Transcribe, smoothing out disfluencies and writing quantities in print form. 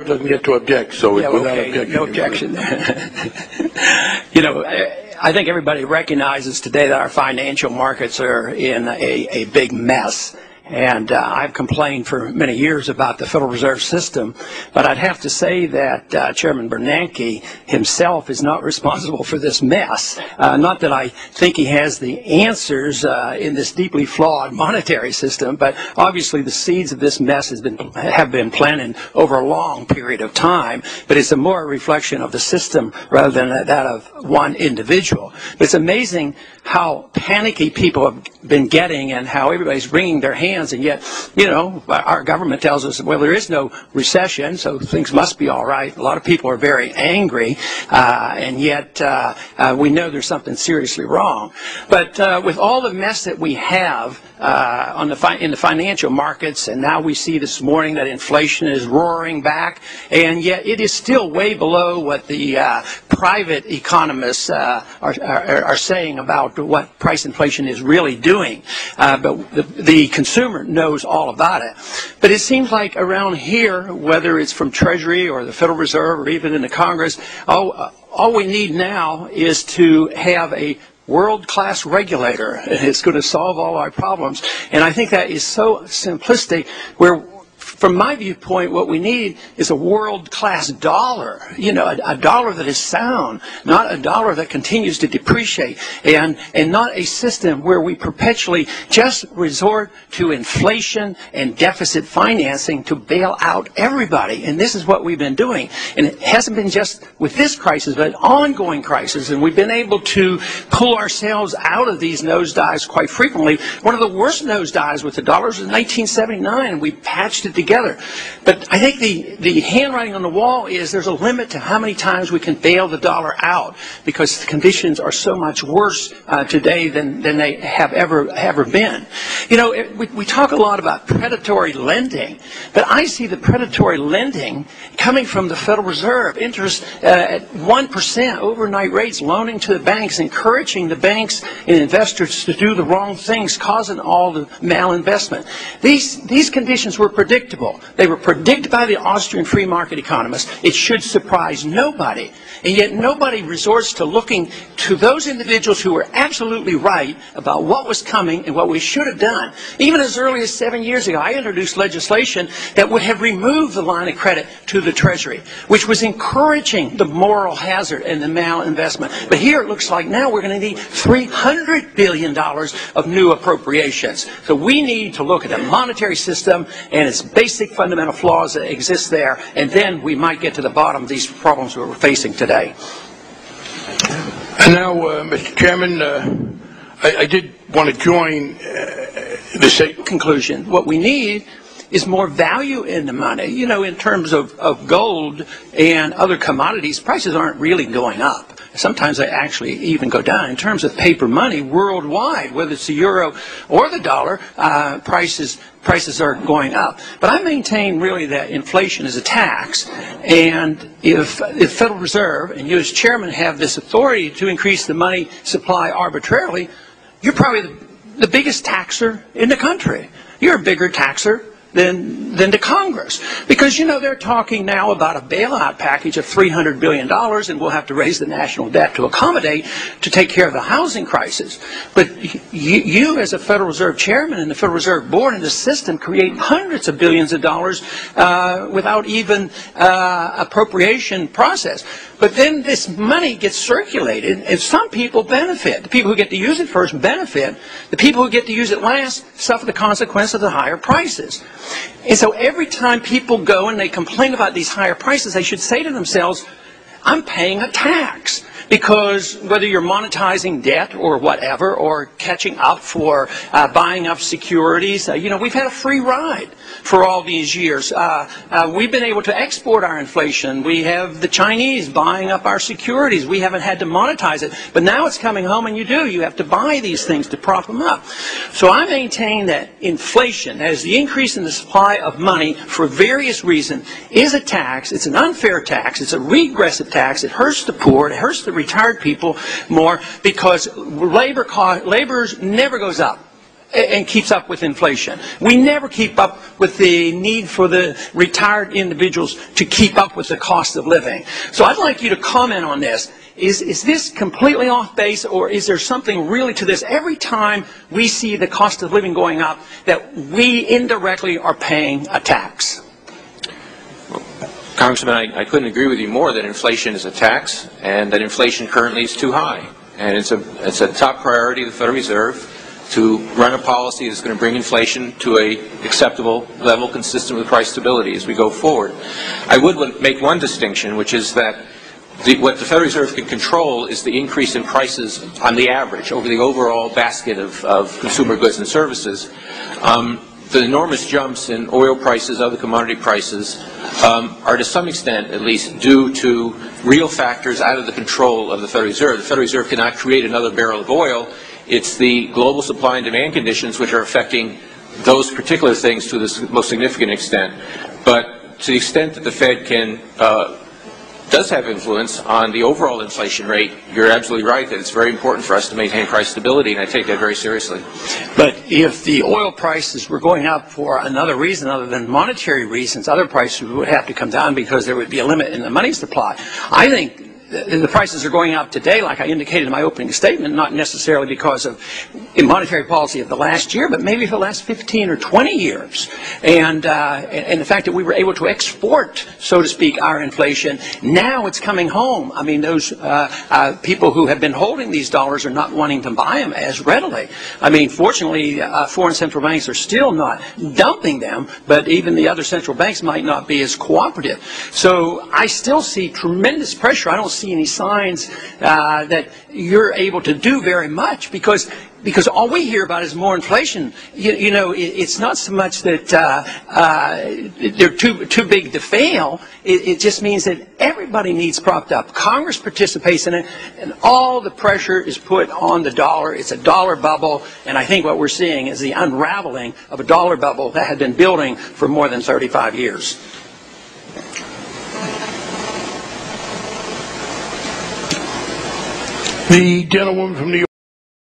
doesn't get to object, so yeah, without okay, objection. no objection. You know, I think everybody recognizes today that our financial markets are in a big mess. And I've complained for many years about the Federal Reserve System, but I'd have to say that Chairman Bernanke himself is not responsible for this mess. Not that I think he has the answers in this deeply flawed monetary system, but obviously the seeds of this mess have been planted over a long period of time. But it's a more reflection of the system rather than that of one individual. But it's amazing how panicky people have been getting and how everybody's wringing their hands. And yet, you know, our government tells us, well, there is no recession, so things must be all right. A lot of people are very angry, and yet we know there's something seriously wrong. But with all the mess that we have in the financial markets, and now we see this morning that inflation is roaring back, and yet it is still way below what the private economists are saying about what price inflation is really doing. But the consumer knows all about it. But it seems like around here, whether it's from Treasury or the Federal Reserve or even in the Congress, all we need now is to have a world-class regulator. It's going to solve all our problems. And I think that is so simplistic, where from my viewpoint, what we need is a world-class dollar, you know, a dollar that is sound, not a dollar that continues to depreciate, and not a system where we perpetually just resort to inflation and deficit financing to bail out everybody. And this is what we've been doing. And it hasn't been just with this crisis, but an ongoing crisis. And we've been able to pull ourselves out of these nosedives quite frequently. One of the worst nosedives with the dollars was in 1979, and we patched it together. But I think the handwriting on the wall is there's a limit to how many times we can bail the dollar out, because the conditions are so much worse today than they have ever been. You know, we talk a lot about predatory lending, but I see the predatory lending coming from the Federal Reserve. Interest at 1%, overnight rates, loaning to the banks, encouraging the banks and investors to do the wrong things, causing all the malinvestment. These conditions were predictable. They were predicted by the Austrian free market economists. It should surprise nobody. And yet nobody resorts to looking to those individuals who were absolutely right about what was coming and what we should have done. Even as early as 7 years ago, I introduced legislation that would have removed the line of credit to the Treasury, which was encouraging the moral hazard and the malinvestment. But here it looks like now we're going to need $300 billion of new appropriations. So we need to look at the monetary system and its basic fundamental flaws that exist there, and then we might get to the bottom of these problems we're facing today. And now, Mr. Chairman, I did want to join the conclusion. What we need is more value in the money. You know, in terms of gold and other commodities, prices aren't really going up. Sometimes they actually even go down. In terms of paper money worldwide, whether it's the euro or the dollar, prices are going up. But I maintain really that inflation is a tax, and if the Federal Reserve and you as chairman have this authority to increase the money supply arbitrarily, you're probably the biggest taxer in the country. You're a bigger taxer than the Congress. Because, you know, they're talking now about a bailout package of $300 billion, and we'll have to raise the national debt to accommodate, to take care of the housing crisis. But you as a Federal Reserve chairman and the Federal Reserve Board and the system create hundreds of billions of dollars without even appropriation process. But then this money gets circulated, and some people benefit. The people who get to use it first benefit. The people who get to use it last suffer the consequence of the higher prices. And so every time people go and they complain about these higher prices, they should say to themselves, I'm paying a tax. Because whether you're monetizing debt or whatever, or catching up for buying up securities, you know, we've had a free ride for all these years. We've been able to export our inflation. We have the Chinese buying up our securities. We haven't had to monetize it. But now it's coming home, and you do. You have to buy these things to prop them up. So I maintain that inflation, that is the increase in the supply of money for various reasons, is a tax. It's an unfair tax. It's a regressive tax. It hurts the poor. It hurts the retired people more, because labor never goes up. and keeps up with inflation. We never keep up with the need for the retired individuals to keep up with the cost of living. So I'd like you to comment on this. Is this completely off base, or is there something really to this? Every time we see the cost of living going up, that we indirectly are paying a tax. Congressman, I couldn't agree with you more that inflation is a tax, and that inflation currently is too high. And it's a top priority of the Federal Reserve to run a policy that's going to bring inflation to an acceptable level consistent with price stability as we go forward. I would make one distinction, which is that what the Federal Reserve can control is the increase in prices on the average over the overall basket of consumer goods and services. The enormous jumps in oil prices, other commodity prices, are to some extent, at least, due to real factors out of the control of the Federal Reserve. The Federal Reserve cannot create another barrel of oil. It's the global supply and demand conditions which are affecting those particular things to the most significant extent. But to the extent that the Fed does have influence on the overall inflation rate, you're absolutely right that it's very important for us to maintain price stability, and I take that very seriously. But if the oil prices were going up for another reason other than monetary reasons, other prices would have to come down because there would be a limit in the money supply. I think the prices are going up today, like I indicated in my opening statement, not necessarily because of monetary policy of the last year, but maybe for the last 15 or 20 years. And the fact that we were able to export, so to speak, our inflation, now it's coming home. I mean, those people who have been holding these dollars are not wanting to buy them as readily. I mean, fortunately, foreign central banks are still not dumping them, but even the other central banks might not be as cooperative. So I still see tremendous pressure. I don't see any signs that you're able to do very much because all we hear about is more inflation. You know, it's not so much that they're too big to fail. It just means that everybody needs propped up. Congress participates in it, and all the pressure is put on the dollar. It's a dollar bubble, and I think what we're seeing is the unraveling of a dollar bubble that had been building for more than 35 years. The gentlewoman from New York.